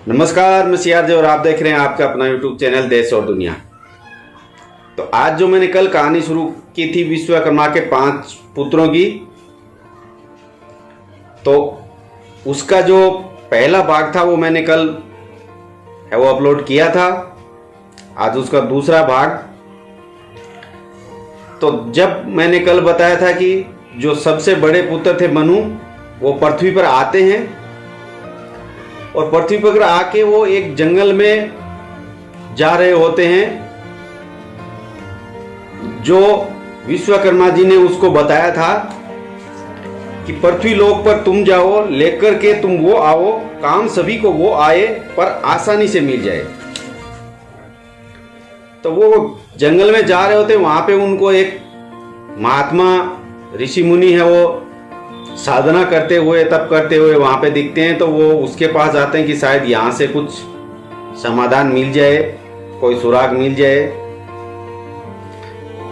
नमस्कार, मैं सियार और आप देख रहे हैं आपका अपना यूट्यूब चैनल देश और दुनिया। तो आज जो मैंने कल कहानी शुरू की थी विश्वकर्मा के 5 पुत्रों की, तो उसका जो पहला भाग था वो मैंने कल है वो अपलोड किया था। आज उसका दूसरा भाग। तो जब मैंने कल बताया था कि जो सबसे बड़े पुत्र थे मनु, वो पृथ्वी पर आते हैं और पृथ्वी पर आके वो एक जंगल में जा रहे होते हैं। जो विश्वकर्मा जी ने उसको बताया था कि पृथ्वी लोक पर तुम जाओ, लेकर के तुम वो आओ, काम सभी को वो आए पर आसानी से मिल जाए। तो वो जंगल में जा रहे होते, वहां पे उनको एक महात्मा ऋषि मुनि है वो साधना करते हुए, तप करते हुए वहां पे दिखते हैं। तो वो उसके पास जाते हैं कि शायद यहाँ से कुछ समाधान मिल जाए, कोई सुराग मिल जाए।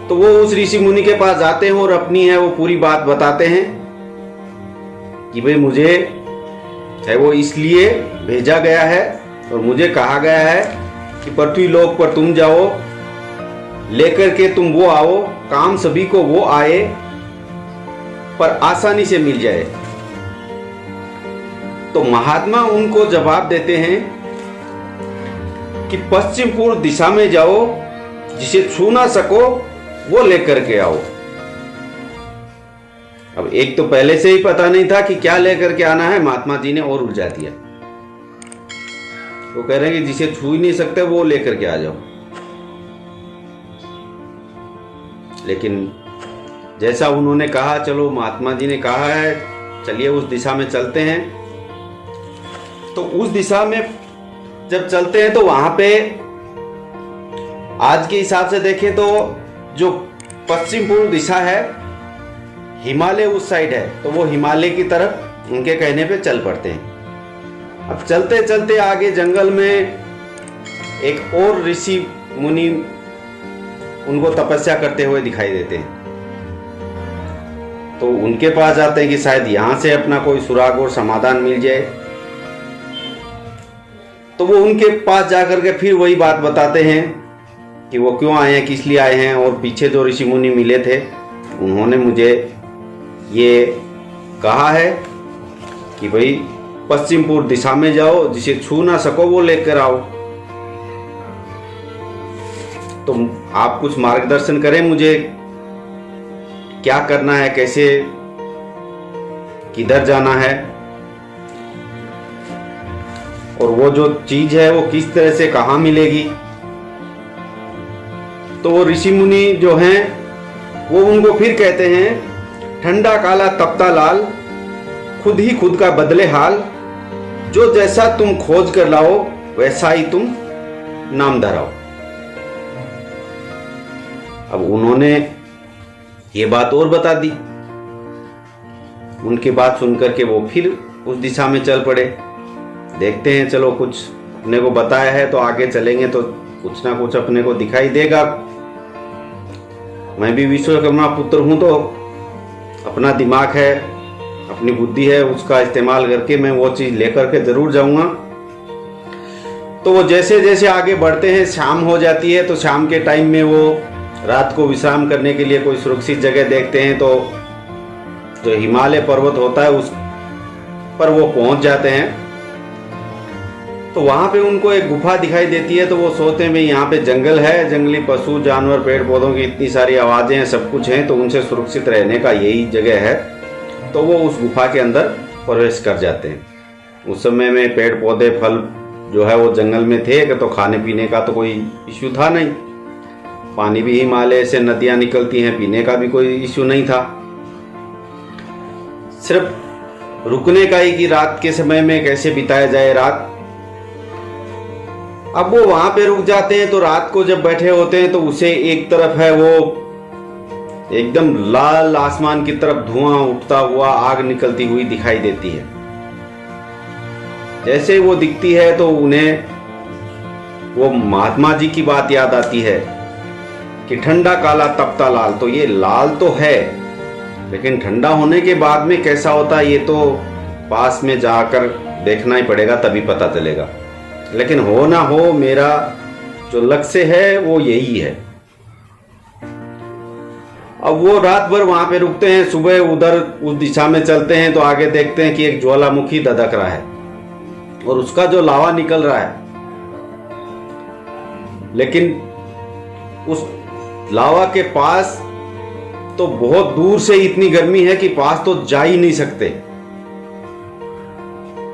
तो वो उस ऋषि मुनि के पास जाते हैं और अपनी है वो पूरी बात बताते हैं कि भाई मुझे है वो इसलिए भेजा गया है और मुझे कहा गया है कि पृथ्वी लोक पर तुम जाओ, लेकर के तुम वो आओ, काम सभी को वो आए पर आसानी से मिल जाए। तो महात्मा उनको जवाब देते हैं कि पश्चिम पूर्व दिशा में जाओ, जिसे छू ना सको वो लेकर के आओ। अब एक तो पहले से ही पता नहीं था कि क्या लेकर के आना है, महात्मा जी ने और उलझा दिया। वो कह रहे हैं कि जिसे छू ही नहीं सकते वो लेकर के आ जाओ। लेकिन जैसा उन्होंने कहा, चलो महात्मा जी ने कहा है, चलिए उस दिशा में चलते हैं। तो उस दिशा में जब चलते हैं तो वहां पे आज के हिसाब से देखें तो जो पश्चिम पूर्व दिशा है, हिमालय उस साइड है, तो वो हिमालय की तरफ उनके कहने पे चल पड़ते हैं। अब चलते चलते आगे जंगल में एक और ऋषि मुनि उनको तपस्या करते हुए दिखाई देते हैं। तो उनके पास जाते हैं कि शायद यहां से अपना कोई सुराग और समाधान मिल जाए। तो वो उनके पास जाकर के फिर वही बात बताते हैं कि वो क्यों आए हैं, किस लिए आए हैं, और पीछे जो ऋषि मुनि मिले थे उन्होंने मुझे ये कहा है कि भाई पश्चिम पूर्व दिशा में जाओ, जिसे छू ना सको वो लेकर आओ। तो आप कुछ मार्गदर्शन करें मुझे, क्या करना है, कैसे, किधर जाना है, और वो जो चीज है वो किस तरह से कहां मिलेगी। तो वो ऋषि मुनि जो हैं वो उनको फिर कहते हैं, ठंडा काला तपता लाल, खुद ही खुद का बदले हाल, जो जैसा तुम खोज कर लाओ वैसा ही तुम नाम धराओ। अब उन्होंने ये बात और बता दी। उनकी बात सुनकर के वो फिर उस दिशा में चल पड़े। देखते हैं, चलो कुछ अपने को बताया है तो आगे चलेंगे तो कुछ ना कुछ अपने को दिखाई देगा। मैं भी विश्वकर्मा पुत्र हूं, तो अपना दिमाग है, अपनी बुद्धि है, उसका इस्तेमाल करके मैं वो चीज लेकर के जरूर जाऊंगा। तो वो जैसे जैसे आगे बढ़ते हैं, शाम हो जाती है। तो शाम के टाइम में वो रात को विश्राम करने के लिए कोई सुरक्षित जगह देखते हैं। तो जो हिमालय पर्वत होता है उस पर वो पहुंच जाते हैं। तो वहां पे उनको एक गुफा दिखाई देती है। तो वो सोचते हैं भाई यहाँ पे जंगल है, जंगली पशु जानवर, पेड़ पौधों की इतनी सारी आवाजें हैं, सब कुछ है, तो उनसे सुरक्षित रहने का यही जगह है। तो वो उस गुफा के अंदर प्रवेश कर जाते हैं। उस समय में पेड़ पौधे फल जो है वो जंगल में थे, तो खाने पीने का तो कोई इश्यू था नहीं। पानी भी हिमालय से नदियां निकलती हैं, पीने का भी कोई इश्यू नहीं था। सिर्फ रुकने का ही कि रात के समय में कैसे बिताया जाए रात। अब वो वहां पे रुक जाते हैं। तो रात को जब बैठे होते हैं तो उसे एक तरफ है वो एकदम लाल आसमान की तरफ धुआं उठता हुआ, आग निकलती हुई दिखाई देती है। जैसे वो दिखती है तो उन्हें वो महात्मा जी की बात याद आती है कि ठंडा काला तपता लाल। तो ये लाल तो है, लेकिन ठंडा होने के बाद में कैसा होता है ये तो पास में जाकर देखना ही पड़ेगा, तभी पता चलेगा। लेकिन हो ना हो मेरा जो लक्ष्य है वो यही है। अब वो रात भर वहां पे रुकते हैं, सुबह उधर उस दिशा में चलते हैं तो आगे देखते हैं कि एक ज्वालामुखी धधक रहा है और उसका जो लावा निकल रहा है, लेकिन उस लावा के पास तो बहुत दूर से इतनी गर्मी है कि पास तो जा ही नहीं सकते।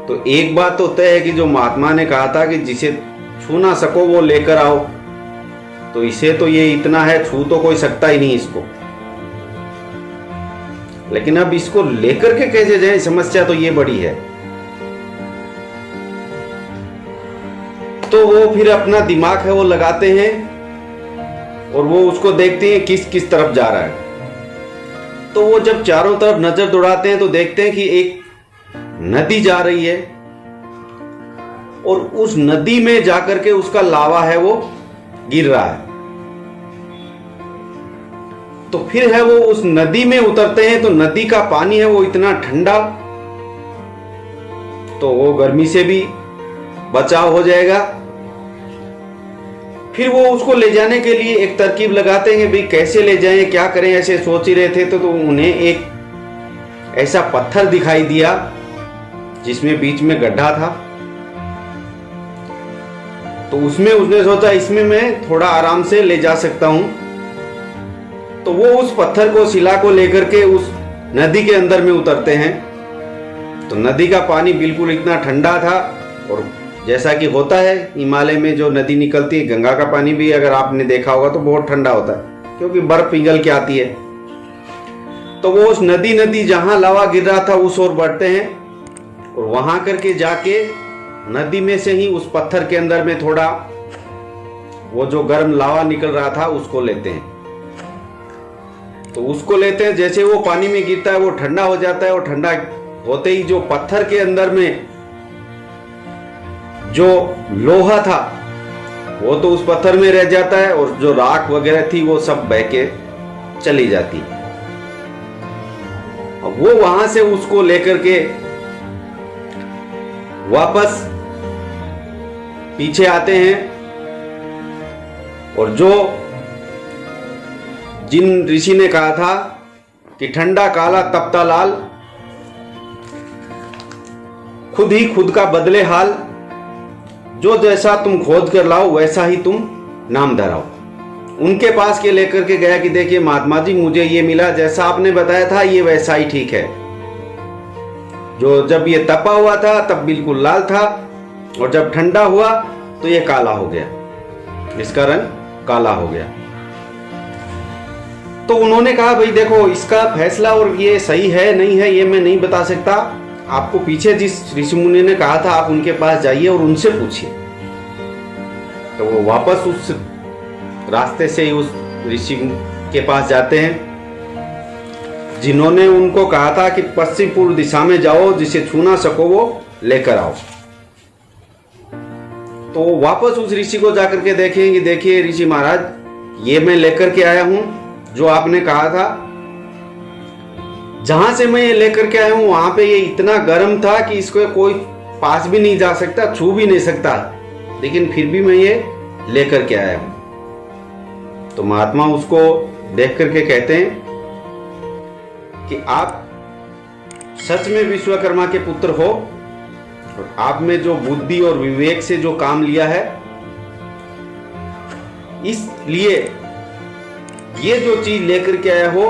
तो एक बात तो तय है कि जो महात्मा ने कहा था कि जिसे छू ना सको वो लेकर आओ, तो इसे तो ये इतना है, छू तो कोई सकता ही नहीं इसको। लेकिन अब इसको लेकर के कैसे जाए, समस्या तो ये बड़ी है। तो वो फिर अपना दिमाग है वो लगाते हैं और वो उसको देखते हैं किस किस तरफ जा रहा है। तो वो जब चारों तरफ नजर दौड़ाते हैं तो देखते हैं कि एक नदी जा रही है और उस नदी में जाकर के उसका लावा है वो गिर रहा है। तो फिर है वो उस नदी में उतरते हैं तो नदी का पानी है वो इतना ठंडा, तो वो गर्मी से भी बचाव हो जाएगा। फिर वो उसको ले जाने के लिए एक तरकीब लगाते हैं भाई कैसे ले जाएं, क्या करें, ऐसे सोच ही रहे थे। तो उन्हें एक ऐसा पत्थर दिखाई दिया जिसमें बीच में गड्ढा था। तो उसमें उसने सोचा इसमें मैं थोड़ा आराम से ले जा सकता हूं। तो वो उस पत्थर को, शिला को लेकर के उस नदी के अंदर में उतरते हैं। तो नदी का पानी बिल्कुल इतना ठंडा था, और जैसा कि होता है हिमालय में जो नदी निकलती है, गंगा का पानी भी अगर आपने देखा होगा तो बहुत ठंडा होता है क्योंकि बर्फ पिघल के आती है। तो वो उस नदी जहां लावा गिर रहा था उस ओर बढ़ते हैं और वहां करके जाके नदी में से ही उस पत्थर के अंदर में थोड़ा वो जो गर्म लावा निकल रहा था उसको लेते हैं। तो उसको लेते हैं, जैसे वो पानी में गिरता है वो ठंडा हो जाता है, और ठंडा होते ही जो पत्थर के अंदर में जो लोहा था वो तो उस पत्थर में रह जाता है, और जो राख वगैरह थी वो सब बह के चली जाती। अब वो वहां से उसको लेकर के वापस पीछे आते हैं, और जो जिन ऋषि ने कहा था कि ठंडा काला तपता लाल, खुद ही खुद का बदले हाल, जो जैसा तुम खोज कर लाओ वैसा ही तुम नाम धराओ। उनके पास के लेकर के गया कि देखिए महात्मा जी मुझे ये मिला, जैसा आपने बताया था ये वैसा ही ठीक है। जो जब ये तपा हुआ था तब बिल्कुल लाल था, और जब ठंडा हुआ तो ये काला हो गया, इसका रंग काला हो गया। तो उन्होंने कहा भाई देखो इसका फैसला और ये सही है नहीं है ये मैं नहीं बता सकता, आपको पीछे जिस ऋषि मुनि ने कहा था आप उनके पास जाइए और उनसे पूछिए। तो वो वापस उस रास्ते से ही उस ऋषि के पास जाते हैं जिन्होंने उनको कहा था कि पश्चिम पूर्व दिशा में जाओ, जिसे छू ना सको वो लेकर आओ। तो वापस उस ऋषि को जाकर के देखें कि देखिए ऋषि महाराज ये मैं लेकर के आया हूं जो आपने कहा था, जहां से मैं ये लेकर के आया हूं वहां पे ये इतना गर्म था कि इसको कोई पास भी नहीं जा सकता, छू भी नहीं सकता, लेकिन फिर भी मैं ये लेकर के आया हूं। तो महात्मा उसको देख करके कहते हैं कि आप सच में विश्वकर्मा के पुत्र हो, और आप में जो बुद्धि और विवेक से जो काम लिया है, इसलिए ये जो चीज लेकर के आया हो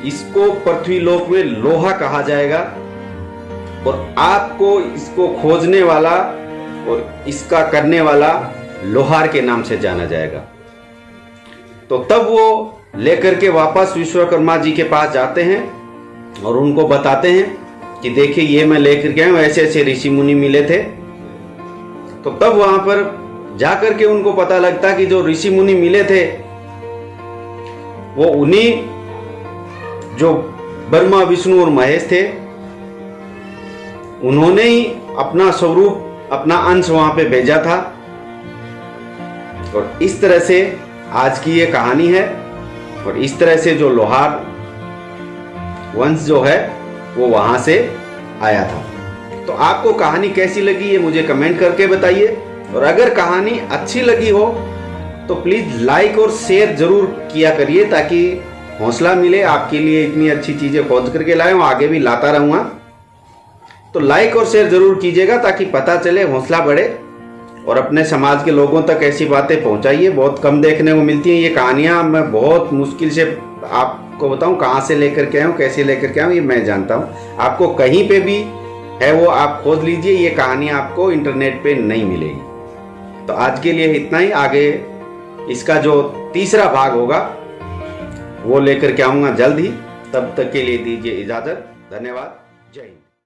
इसको पृथ्वी लोक में लोहा कहा जाएगा, और आपको इसको खोजने वाला और इसका करने वाला लोहार के नाम से जाना जाएगा। तो तब वो लेकर के वापस विश्वकर्मा जी के पास जाते हैं और उनको बताते हैं कि देखिए ये मैं लेकर के आया हूं, ऐसे ऐसे ऋषि मुनि मिले थे। तो तब वहां पर जाकर के उनको पता लगता कि जो ऋषि मुनि मिले थे वो उन्हीं जो ब्रह्मा विष्णु और महेश थे, उन्होंने ही अपना स्वरूप अपना अंश वहां पे भेजा था। और इस तरह से आज की ये कहानी है, और इस तरह से जो लोहार वंश जो है वो वहां से आया था। तो आपको कहानी कैसी लगी ये मुझे कमेंट करके बताइए, और अगर कहानी अच्छी लगी हो तो प्लीज़ लाइक और शेयर ज़रूर किया करिए, ताकि हौसला मिले। आपके लिए इतनी अच्छी चीज़ें खोज करके लाया हूँ, आगे भी लाता रहूँगा। तो लाइक और शेयर ज़रूर कीजिएगा ताकि पता चले, हौसला बढ़े, और अपने समाज के लोगों तक ऐसी बातें पहुँचाइए। बहुत कम देखने को मिलती हैं ये कहानियाँ। मैं बहुत मुश्किल से आपको बताऊँ कहाँ से लेकर के आया हूँ, कैसे लेकर के आया हूँ, ये मैं जानता हूँ। आपको कहीं पे भी है वो आप खोज लीजिए, ये कहानियाँ आपको इंटरनेट पे नहीं मिलेगी। तो आज के लिए इतना ही। आगे इसका जो तीसरा भाग होगा वो लेकर के आऊँगा जल्द ही। तब तक के लिए दीजिए इजाज़त। धन्यवाद। जय हिंद।